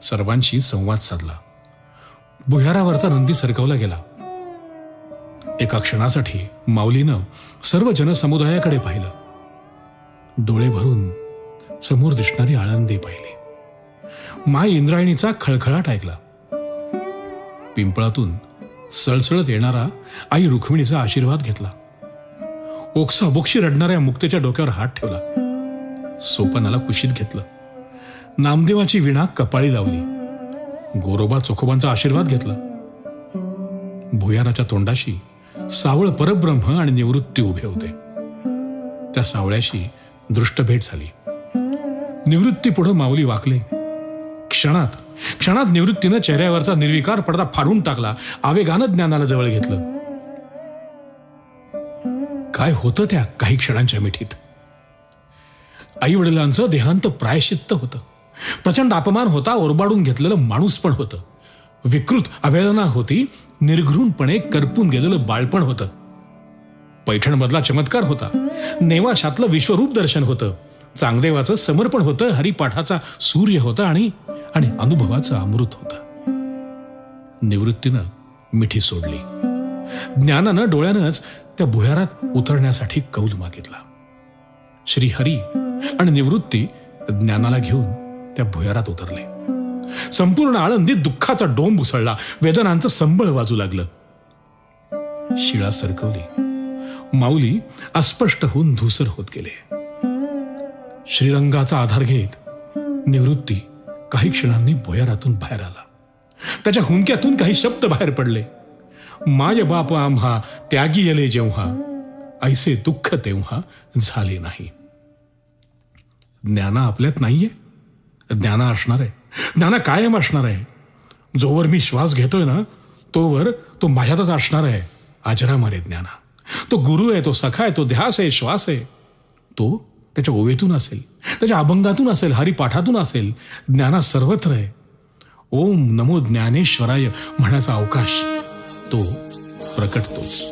सर्वांशी संवाद साधला. भुयारावरचा नंदी सरकवला गेला. एका क्षणासाठी माऊलीनं सर्व जनसमुदायाकडे पाहिलं. डोळे भरून समोर दिसणारी आळंदी पाहिली. माय इंद्रायणीचा खळखळाट ऐकला. पिंपळातून सळसळत येणारा आई रुक्मिणीचा आशीर्वाद घेतला. ओक्साबोक्षी रडणाऱ्या मुक्तेच्या डोक्यावर हात ठेवला. सोपानाला कुशीत घेतलं. नामदेवाची विणा कपाळी लावली. गोरोबा चोखोबांचा आशीर्वाद घेतला. भुयाराच्या तोंडाशी सावळ परब्रह्म आणि निवृत्ती उभे होते. त्या सावळ्याशी दृष्टभेट झाली. निवृत्ती पुढे माऊली वाकले. क्षणात निवृत्तीनं चेहऱ्यावरचा निर्विकार पडदा फाडून टाकला. आवेगानं ज्ञानाला जवळ घेतलं. काय होतं त्या काही क्षणांच्या मिठीत? आई वडिलांचं देहांत प्रायश्चित्त होतं. प्रचंड अपमान होता. ओरबाडून घेतलेलं माणूस पण होतं. विकृत अवेदना होती. निर्घृणपणे करपून गेलेलं बाळपण होतं. पैठणमधला चमत्कार होता. नेवाशातलं विश्वरूप दर्शन होतं. चांगदेवाचं समर्पण होतं. हरिपाठाचा सूर्य होता आणि अनुभवाचं अमृत होतं. निवृत्तीनं मिठी सोडली. ज्ञानानं डोळ्यानंच त्या भुयारात उतरण्यासाठी कौल मागितला. श्रीहरी आणि निवृत्ती ज्ञानाला घेऊन त्या भुयारात उतरले. संपूर्ण आळंदीत दुःखाचा डोंब उसळला. वेदनांचं संबळ वाजू लागलं. शिळा सरकवली. माऊली अस्पष्ट होऊन धूसर होत गेले. श्रीरंगाचा आधार घेत निवृत्ती काही क्षणांनी भुयारातून बाहेर आला. त्याच्या हुंक्यातून काही शब्द बाहेर पडले. माय बाप आम्हा त्यागी येले जेव्हा, ऐसे दुःख तेव्हा झाले नाही. ज्ञाना आपल्यात नाहीये. ज्ञाना असणार आहे. ज्ञाना कायम असणार आहे. जोवर मी श्वास घेतोय ना तोवर तो माझ्यातच असणार आहे. अजरामरे ज्ञाना. तो गुरु आहे, तो सखा आहे, तो ध्यास आहे, श्वास आहे. तो त्याच्या ओवेतून असेल, त्याच्या अभंगातून असेल, हरिपाठातून असेल. ज्ञाना सर्वत्र आहे. ओम नमो ज्ञानेश्वराय म्हणायचा अवकाश तो प्रकटतोच.